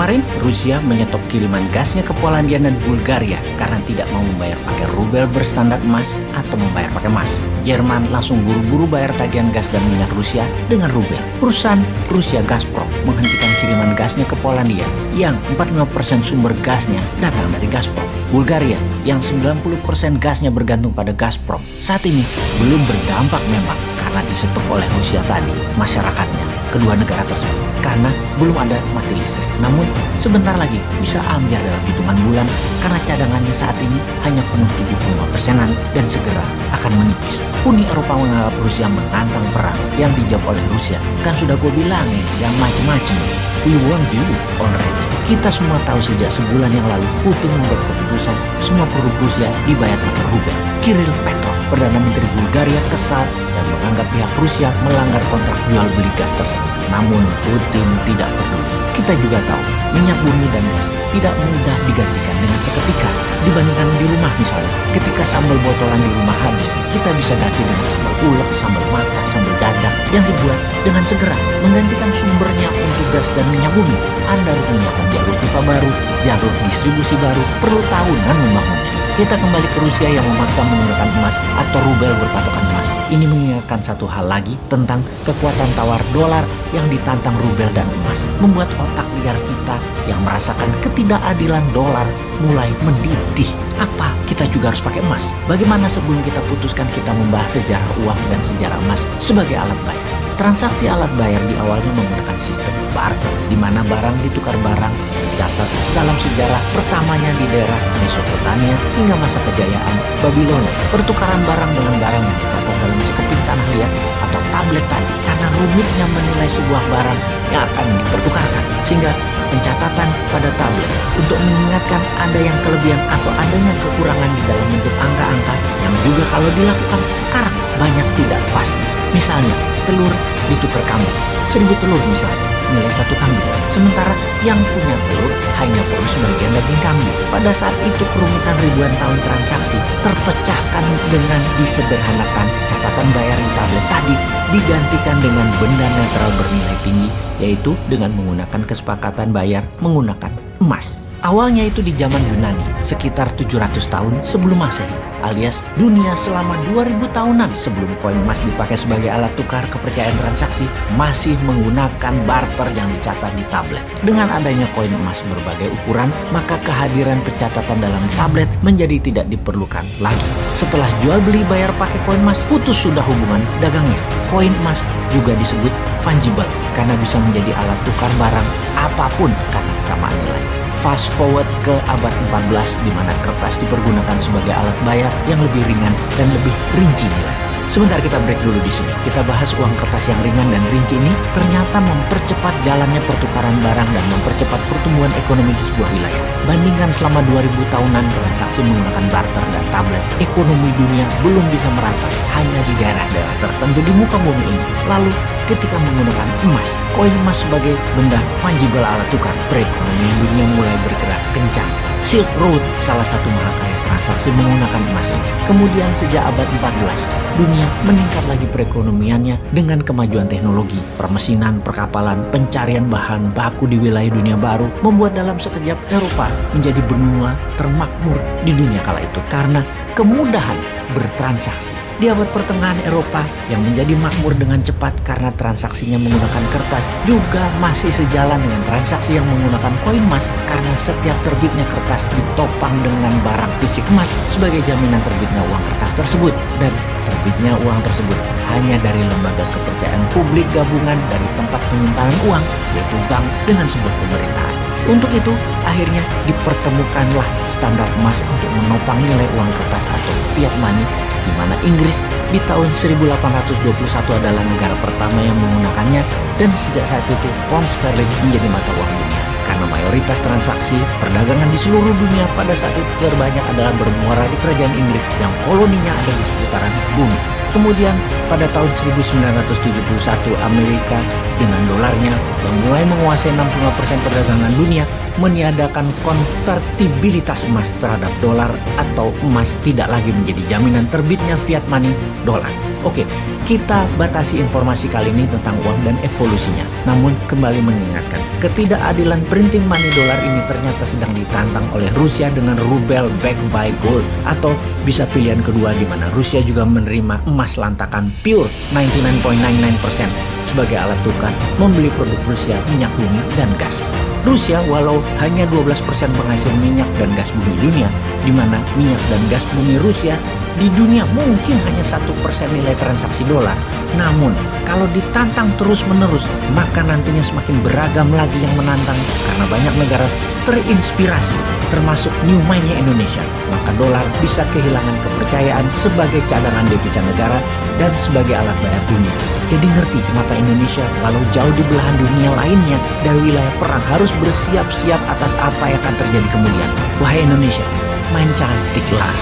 kemarin Rusia menyetop kiriman gasnya ke Polandia dan Bulgaria karena tidak mau membayar pakai rubel berstandar emas atau membayar pakai emas. Jerman langsung buru-buru bayar tagihan gas dan minyak Rusia dengan rubel. Perusahaan Rusia Gazprom menghentikan kiriman gasnya ke Polandia yang 45% sumber gasnya datang dari Gazprom. Bulgaria yang 90% gasnya bergantung pada Gazprom saat ini belum berdampak memang karena disetop oleh Rusia tadi masyarakatnya kedua negara tersebut karena belum ada mati listrik. Namun sebentar lagi bisa ambiar dalam hitungan bulan karena cadangannya saat ini hanya penuh 75%-an dan segera akan menipis. Uni Eropa menganggap Rusia menantang perang yang dijawab oleh Rusia. Kan sudah gue bilang yang macam-macam. We won you already. Kita semua tahu sejak sebulan yang lalu Putin membuat keputusan semua produk Rusia dibayar pakai rubel. Kirill Petrov, Perdana Menteri Bulgaria, kesal dan menganggap pihak Rusia melanggar kontrak jual beli gas tersebut. Namun Putin tidak peduli. Kita juga tahu minyak bumi dan gas tidak mudah digantikan dengan seketika dibandingkan di rumah misalnya. Ketika sambal botolan di rumah habis, kita bisa ganti dengan sambal ulek, sambal mata, sambal dadak yang dibuat dengan segera menggantikan sumbernya untuk gas dan minyak bumi. Anda harus menyiapkan jalur pipa baru, jalur distribusi baru, perlu tahunan membangunnya. Kita kembali ke Rusia yang memaksa menggunakan emas atau rubel berpatokan emas. Ini mengingatkan satu hal lagi tentang kekuatan tawar dolar yang ditantang rubel dan emas. Membuat otak liar kita yang merasakan ketidakadilan dolar mulai mendidih. Apa? Kita juga harus pakai emas. Bagaimana sebelum kita putuskan kita membahas sejarah uang dan sejarah emas sebagai alat bayar? Transaksi alat bayar di awalnya menggunakan sistem barter, di mana barang ditukar barang. Tercatat dalam sejarah pertamanya di daerah Mesopotamia hingga masa kejayaan Babilonia. Pertukaran barang dengan barang yang dicatat dalam sekeping tanah liat atau tablet tadi karena rumitnya menilai sebuah barang yang akan dipertukarkan. Sehingga pencatatan pada tablet untuk mengingatkan ada yang kelebihan atau adanya kekurangan di dalam bentuk angka-angka yang juga kalau dilakukan sekarang banyak tidak pasti. Misalnya telur ditukar kambing, 1000 telur misalnya, nilai 1 kambing. Sementara yang punya telur hanya perlu sebagian daging kambing. Pada saat itu kerumitan ribuan tahun transaksi terpecahkan dengan disederhanakan catatan bayar di tablet tadi digantikan dengan benda netral bernilai tinggi, yaitu dengan menggunakan kesepakatan bayar menggunakan emas. Awalnya itu di zaman Yunani, sekitar 700 tahun sebelum Masehi, alias dunia selama 2000 tahunan sebelum koin emas dipakai sebagai alat tukar kepercayaan transaksi, masih menggunakan barter yang dicatat di tablet. Dengan adanya koin emas berbagai ukuran, maka kehadiran pencatatan dalam tablet menjadi tidak diperlukan lagi. Setelah jual beli bayar pakai koin emas, putus sudah hubungan dagangnya. Koin emas juga disebut fungible karena bisa menjadi alat tukar barang apapun karena kesamaan nilai. Fast forward ke abad 14 di mana kertas dipergunakan sebagai alat bayar yang lebih ringan dan lebih rinci nilai. Sebentar kita break dulu di sini. Kita bahas uang kertas yang ringan dan rinci ini ternyata mempercepat jalannya pertukaran barang dan mempercepat pertumbuhan ekonomi di sebuah wilayah. Bandingkan selama 2000 tahunan transaksi menggunakan barter dan tablet, ekonomi dunia belum bisa merata hanya di daerah-daerah tertentu di muka bumi ini. Lalu ketika menggunakan emas, koin emas sebagai benda fungible alat tukar, perekonomian dunia mulai bergerak kencang. Silk Road salah satu mahakaya transaksi menggunakan emas ini. Kemudian sejak abad 14, dunia meningkat lagi perekonomiannya dengan kemajuan teknologi, permesinan, perkapalan, pencarian bahan baku di wilayah dunia baru, membuat dalam sekejap Eropa menjadi benua termakmur di dunia kala itu karena kemudahan bertransaksi. Di abad pertengahan Eropa yang menjadi makmur dengan cepat karena transaksinya menggunakan kertas juga masih sejalan dengan transaksi yang menggunakan koin emas karena setiap terbitnya kertas ditopang dengan barang fisik emas sebagai jaminan terbitnya uang kertas tersebut. Dan terbitnya uang tersebut hanya dari lembaga kepercayaan publik gabungan dari tempat penyimpanan uang, yaitu bank dengan sebuah pemerintahan. Untuk itu, akhirnya dipertemukanlah standar emas untuk menopang nilai uang kertas atau fiat money, di mana Inggris di tahun 1821 adalah negara pertama yang menggunakannya, dan sejak saat itu pound sterling menjadi mata uang dunia. Karena mayoritas transaksi perdagangan di seluruh dunia pada saat itu terbanyak adalah bermuara di kerajaan Inggris yang koloninya ada di seputaran bumi. Kemudian pada tahun 1971 Amerika dengan dolarnya yang mulai menguasai 65% perdagangan dunia meniadakan konvertibilitas emas terhadap dolar atau emas tidak lagi menjadi jaminan terbitnya fiat money dolar. Oke, kita batasi informasi kali ini tentang uang dan evolusinya. Namun kembali mengingatkan, ketidakadilan printing money dolar ini ternyata sedang ditantang oleh Rusia dengan rubel backed by gold. Atau bisa pilihan kedua di mana Rusia juga menerima emas lantakan pure 99.99% sebagai alat tukar membeli produk Rusia minyak bumi dan gas. Rusia walau hanya 12% penghasil minyak dan gas bumi dunia, di mana minyak dan gas bumi Rusia di dunia mungkin hanya 1% nilai transaksi dolar. Namun, kalau ditantang terus-menerus, maka nantinya semakin beragam lagi yang menantang karena banyak negara terinspirasi, termasuk new mind-nya Indonesia. Maka dolar bisa kehilangan kepercayaan sebagai cadangan devisa negara dan sebagai alat bayar dunia. Jadi ngerti kenapa Indonesia walau jauh di belahan dunia lainnya dari wilayah perang harus bersiap-siap atas apa yang akan terjadi kemudian. Wahai Indonesia, main cantiklah.